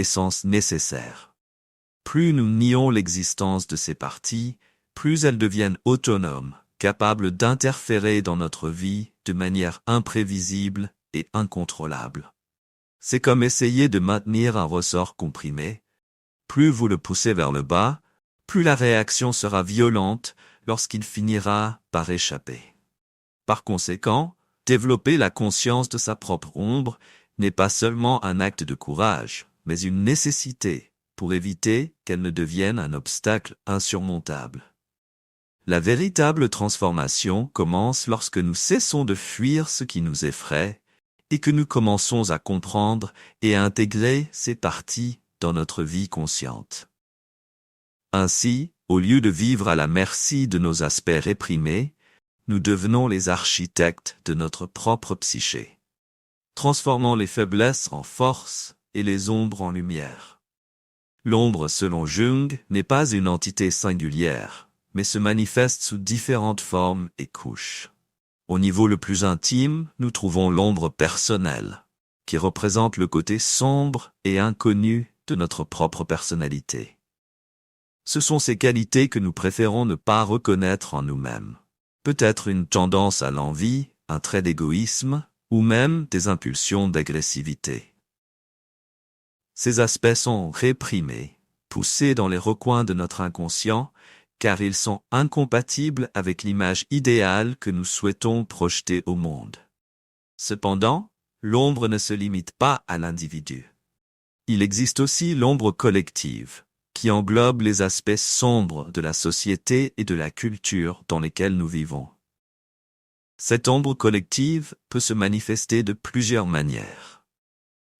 essence nécessaire. Plus nous nions l'existence de ces parties, plus elles deviennent autonomes, capables d'interférer dans notre vie de manière imprévisible et incontrôlable. C'est comme essayer de maintenir un ressort comprimé. Plus vous le poussez vers le bas, plus la réaction sera violente lorsqu'il finira par échapper. Par conséquent, développer la conscience de sa propre ombre n'est pas seulement un acte de courage, mais une nécessité pour éviter qu'elle ne devienne un obstacle insurmontable. La véritable transformation commence lorsque nous cessons de fuir ce qui nous effraie et que nous commençons à comprendre et à intégrer ces parties dans notre vie consciente. Ainsi, au lieu de vivre à la merci de nos aspects réprimés, nous devenons les architectes de notre propre psyché, transformant les faiblesses en force et les ombres en lumière. L'ombre, selon Jung, n'est pas une entité singulière, mais se manifeste sous différentes formes et couches. Au niveau le plus intime, nous trouvons l'ombre personnelle, qui représente le côté sombre et inconnu de notre propre personnalité. Ce sont ces qualités que nous préférons ne pas reconnaître en nous-mêmes. Peut-être une tendance à l'envie, un trait d'égoïsme, ou même des impulsions d'agressivité. Ces aspects sont réprimés, poussés dans les recoins de notre inconscient, car ils sont incompatibles avec l'image idéale que nous souhaitons projeter au monde. Cependant, l'ombre ne se limite pas à l'individu. Il existe aussi l'ombre collective, qui englobe les aspects sombres de la société et de la culture dans lesquelles nous vivons. Cette ombre collective peut se manifester de plusieurs manières.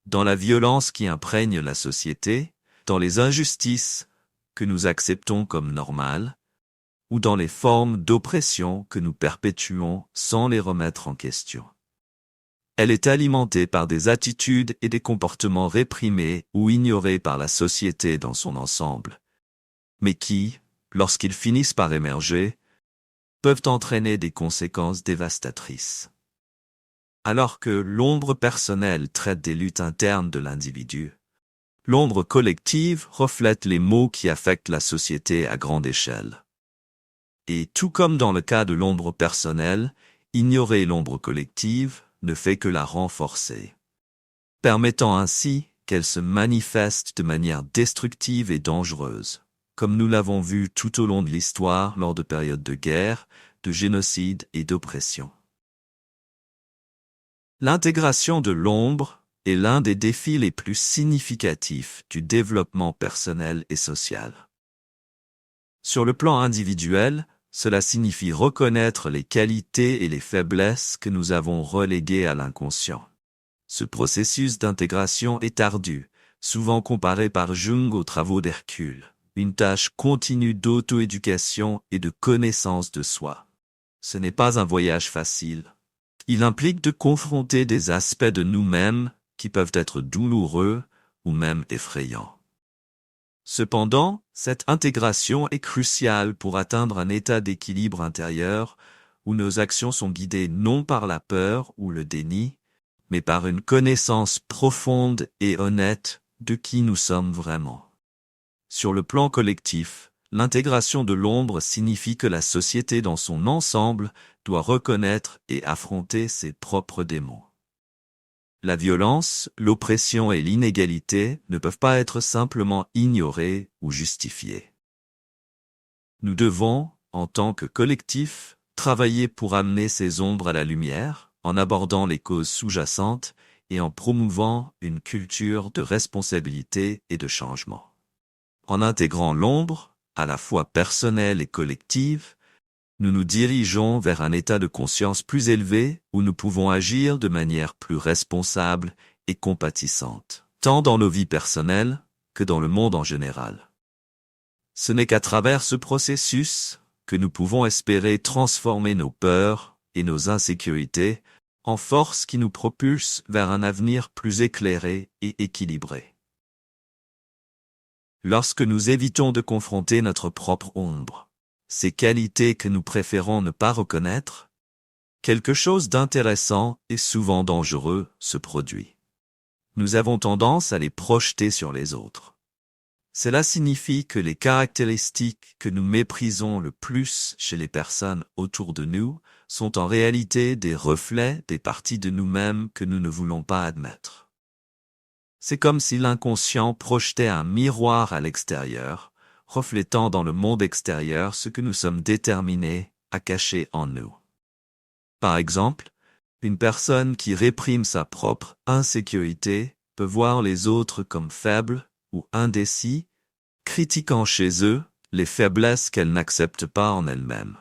Dans la violence qui imprègne la société, dans les injustices que nous acceptons comme normales, ou dans les formes d'oppression que nous perpétuons sans les remettre en question. Elle est alimentée par des attitudes et des comportements réprimés ou ignorés par la société dans son ensemble, mais qui, lorsqu'ils finissent par émerger, peuvent entraîner des conséquences dévastatrices. Alors que l'ombre personnelle traite des luttes internes de l'individu, l'ombre collective reflète les maux qui affectent la société à grande échelle. Et tout comme dans le cas de l'ombre personnelle, ignorer l'ombre collective ne fait que la renforcer, permettant ainsi qu'elle se manifeste de manière destructive et dangereuse, comme nous l'avons vu tout au long de l'histoire lors de périodes de guerre, de génocide et d'oppression. L'intégration de l'ombre est l'un des défis les plus significatifs du développement personnel et social. Sur le plan individuel, cela signifie reconnaître les qualités et les faiblesses que nous avons reléguées à l'inconscient. Ce processus d'intégration est ardu, souvent comparé par Jung aux travaux d'Hercule, une tâche continue d'auto-éducation et de connaissance de soi. Ce n'est pas un voyage facile. Il implique de confronter des aspects de nous-mêmes qui peuvent être douloureux ou même effrayants. Cependant, cette intégration est cruciale pour atteindre un état d'équilibre intérieur où nos actions sont guidées non par la peur ou le déni, mais par une connaissance profonde et honnête de qui nous sommes vraiment. Sur le plan collectif, l'intégration de l'ombre signifie que la société dans son ensemble doit reconnaître et affronter ses propres démons. La violence, l'oppression et l'inégalité ne peuvent pas être simplement ignorées ou justifiées. Nous devons, en tant que collectif, travailler pour amener ces ombres à la lumière, en abordant les causes sous-jacentes et en promouvant une culture de responsabilité et de changement. En intégrant l'ombre, à la fois personnelle et collective, nous nous dirigeons vers un état de conscience plus élevé où nous pouvons agir de manière plus responsable et compatissante, tant dans nos vies personnelles que dans le monde en général. Ce n'est qu'à travers ce processus que nous pouvons espérer transformer nos peurs et nos insécurités en forces qui nous propulsent vers un avenir plus éclairé et équilibré. Lorsque nous évitons de confronter notre propre ombre, ces qualités que nous préférons ne pas reconnaître, quelque chose d'intéressant et souvent dangereux se produit. nous avons tendance à les projeter sur les autres. Cela signifie que les caractéristiques que nous méprisons le plus chez les personnes autour de nous sont en réalité des reflets des parties de nous-mêmes que nous ne voulons pas admettre. C'est comme si l'inconscient projetait un miroir à l'extérieur, reflétant dans le monde extérieur ce que nous sommes déterminés à cacher en nous. Par exemple, une personne qui réprime sa propre insécurité peut voir les autres comme faibles ou indécis, critiquant chez eux les faiblesses qu'elle n'accepte pas en elle-même.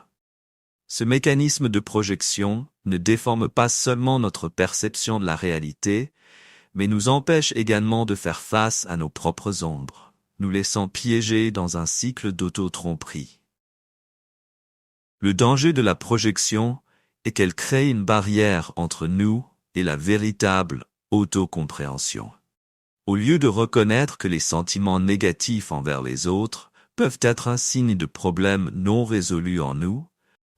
Ce mécanisme de projection ne déforme pas seulement notre perception de la réalité, mais nous empêche également de faire face à nos propres ombres, nous laissant piéger dans un cycle d'auto-tromperie. Le danger de la projection est qu'elle crée une barrière entre nous et la véritable autocompréhension. Au lieu de reconnaître que les sentiments négatifs envers les autres peuvent être un signe de problèmes non résolus en nous,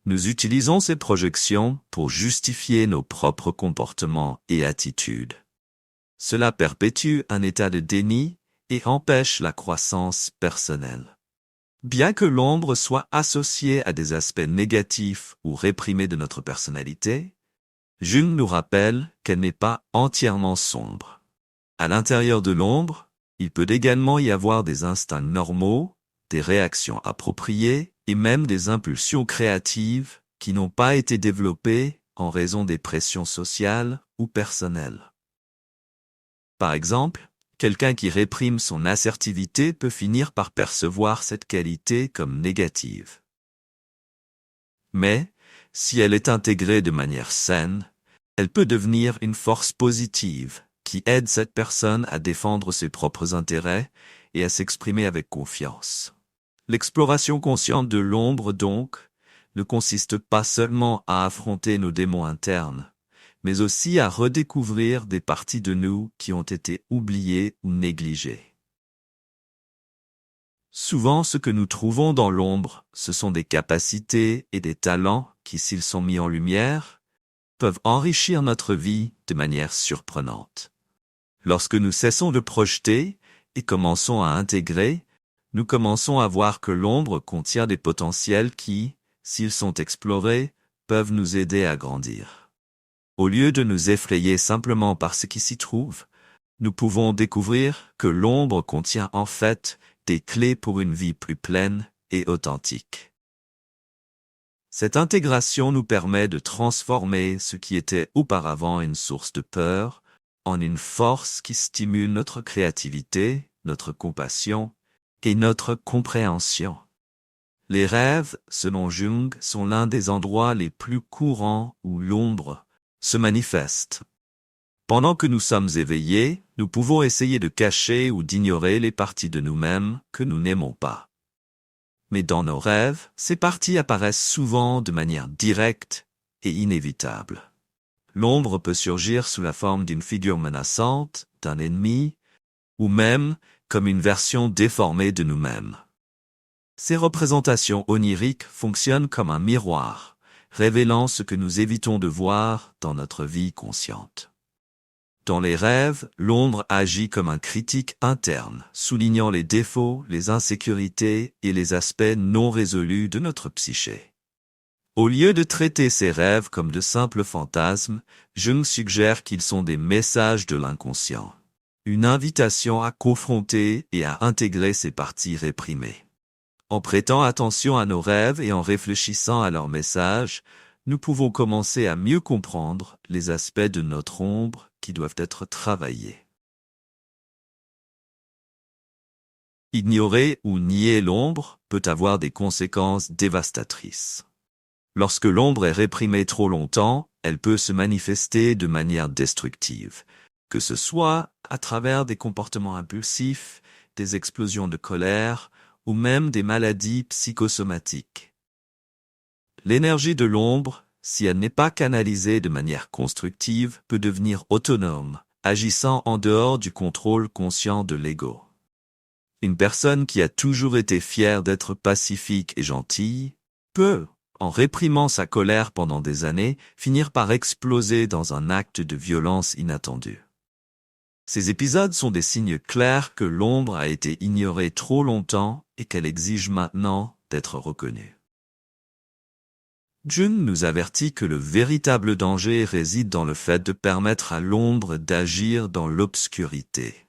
nous utilisons ces projections pour justifier nos propres comportements et attitudes. Cela perpétue un état de déni et empêche la croissance personnelle. Bien que l'ombre soit associée à des aspects négatifs ou réprimés de notre personnalité, Jung nous rappelle qu'elle n'est pas entièrement sombre. À l'intérieur de l'ombre, il peut également y avoir des instincts normaux, des réactions appropriées et même des impulsions créatives qui n'ont pas été développées en raison des pressions sociales ou personnelles. Par exemple, quelqu'un qui réprime son assertivité peut finir par percevoir cette qualité comme négative. Mais, si elle est intégrée de manière saine, elle peut devenir une force positive qui aide cette personne à défendre ses propres intérêts et à s'exprimer avec confiance. L'exploration consciente de l'ombre, donc, ne consiste pas seulement à affronter nos démons internes, mais aussi à redécouvrir des parties de nous qui ont été oubliées ou négligées. Souvent, ce que nous trouvons dans l'ombre, ce sont des capacités et des talents qui, s'ils sont mis en lumière, peuvent enrichir notre vie de manière surprenante. Lorsque nous cessons de projeter et commençons à intégrer, nous commençons à voir que l'ombre contient des potentiels qui, s'ils sont explorés, peuvent nous aider à grandir. Au lieu de nous effrayer simplement par ce qui s'y trouve, nous pouvons découvrir que l'ombre contient en fait des clés pour une vie plus pleine et authentique. Cette intégration nous permet de transformer ce qui était auparavant une source de peur en une force qui stimule notre créativité, notre compassion et notre compréhension. Les rêves, selon Jung, sont l'un des endroits les plus courants où l'ombre se manifeste. Pendant que nous sommes éveillés, nous pouvons essayer de cacher ou d'ignorer les parties de nous-mêmes que nous n'aimons pas. Mais dans nos rêves, ces parties apparaissent souvent de manière directe et inévitable. L'ombre peut surgir sous la forme d'une figure menaçante, d'un ennemi, ou même comme une version déformée de nous-mêmes. Ces représentations oniriques fonctionnent comme un miroir, révélant ce que nous évitons de voir dans notre vie consciente. Dans les rêves, l'ombre agit comme un critique interne, soulignant les défauts, les insécurités et les aspects non résolus de notre psyché. Au lieu de traiter ces rêves comme de simples fantasmes, Jung suggère qu'ils sont des messages de l'inconscient, une invitation à confronter et à intégrer ces parties réprimées. En prêtant attention à nos rêves et en réfléchissant à leurs messages, nous pouvons commencer à mieux comprendre les aspects de notre ombre qui doivent être travaillés. Ignorer ou nier l'ombre peut avoir des conséquences dévastatrices. Lorsque l'ombre est réprimée trop longtemps, elle peut se manifester de manière destructive, que ce soit à travers des comportements impulsifs, des explosions de colère ou même des maladies psychosomatiques. L'énergie de l'ombre, si elle n'est pas canalisée de manière constructive, peut devenir autonome, agissant en dehors du contrôle conscient de l'ego. Une personne qui a toujours été fière d'être pacifique et gentille peut, en réprimant sa colère pendant des années, finir par exploser dans un acte de violence inattendu. Ces épisodes sont des signes clairs que l'ombre a été ignorée trop longtemps et qu'elle exige maintenant d'être reconnue. Jung nous avertit que le véritable danger réside dans le fait de permettre à l'ombre d'agir dans l'obscurité,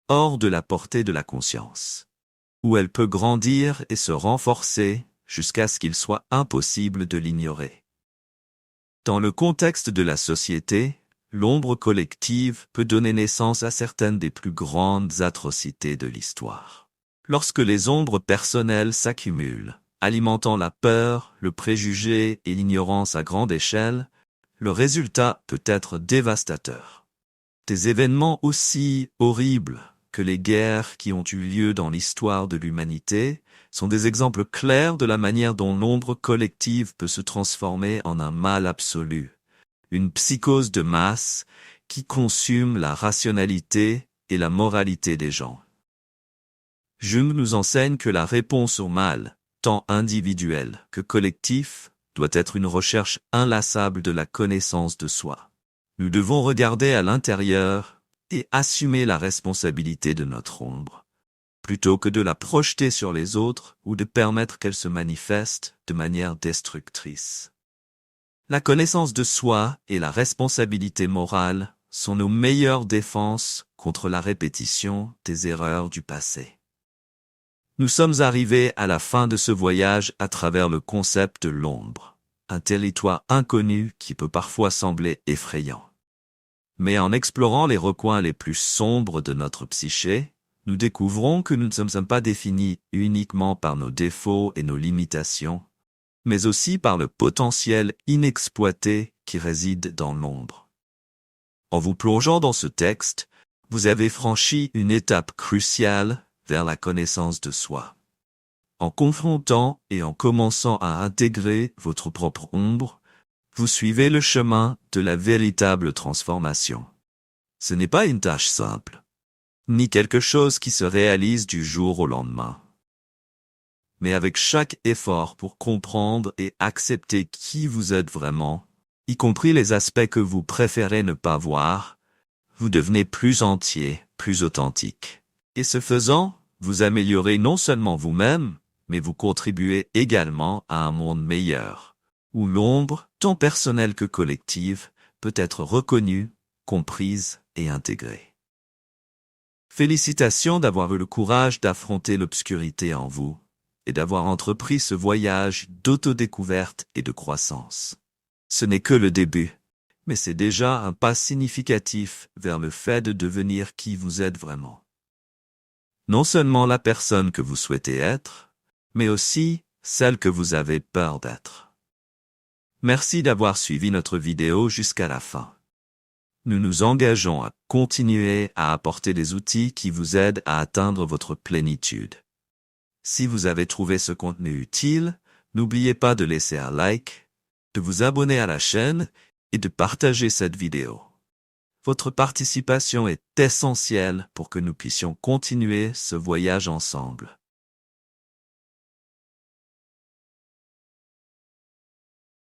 hors de la portée de la conscience, où elle peut grandir et se renforcer jusqu'à ce qu'il soit impossible de l'ignorer. Dans le contexte de la société, l'ombre collective peut donner naissance à certaines des plus grandes atrocités de l'histoire. Lorsque les ombres personnelles s'accumulent, alimentant la peur, le préjugé et l'ignorance à grande échelle, le résultat peut être dévastateur. Des événements aussi horribles que les guerres qui ont eu lieu dans l'histoire de l'humanité sont des exemples clairs de la manière dont l'ombre collective peut se transformer en un mal absolu, une psychose de masse qui consume la rationalité et la moralité des gens. Jung nous enseigne que la réponse au mal, tant individuel que collectif, doit être une recherche inlassable de la connaissance de soi. Nous devons regarder à l'intérieur et assumer la responsabilité de notre ombre, plutôt que de la projeter sur les autres ou de permettre qu'elle se manifeste de manière destructrice. La connaissance de soi et la responsabilité morale sont nos meilleures défenses contre la répétition des erreurs du passé. Nous sommes arrivés à la fin de ce voyage à travers le concept de l'ombre, un territoire inconnu qui peut parfois sembler effrayant. Mais en explorant les recoins les plus sombres de notre psyché, nous découvrons que nous ne sommes pas définis uniquement par nos défauts et nos limitations, mais aussi par le potentiel inexploité qui réside dans l'ombre. En vous plongeant dans ce texte, vous avez franchi une étape cruciale vers la connaissance de soi. En confrontant et en commençant à intégrer votre propre ombre, vous suivez le chemin de la véritable transformation. Ce n'est pas une tâche simple, ni quelque chose qui se réalise du jour au lendemain. Mais avec chaque effort pour comprendre et accepter qui vous êtes vraiment, y compris les aspects que vous préférez ne pas voir, vous devenez plus entier, plus authentique. Et ce faisant, vous améliorez non seulement vous-même, mais vous contribuez également à un monde meilleur, où l'ombre, tant personnelle que collective, peut être reconnue, comprise et intégrée. Félicitations d'avoir eu le courage d'affronter l'obscurité en vous et d'avoir entrepris ce voyage d'autodécouverte et de croissance. Ce n'est que le début, mais c'est déjà un pas significatif vers le fait de devenir qui vous êtes vraiment. Non seulement la personne que vous souhaitez être, mais aussi celle que vous avez peur d'être. Merci d'avoir suivi notre vidéo jusqu'à la fin. Nous nous engageons à continuer à apporter des outils qui vous aident à atteindre votre plénitude. Si vous avez trouvé ce contenu utile, n'oubliez pas de laisser un like, de vous abonner à la chaîne et de partager cette vidéo. Votre participation est essentielle pour que nous puissions continuer ce voyage ensemble.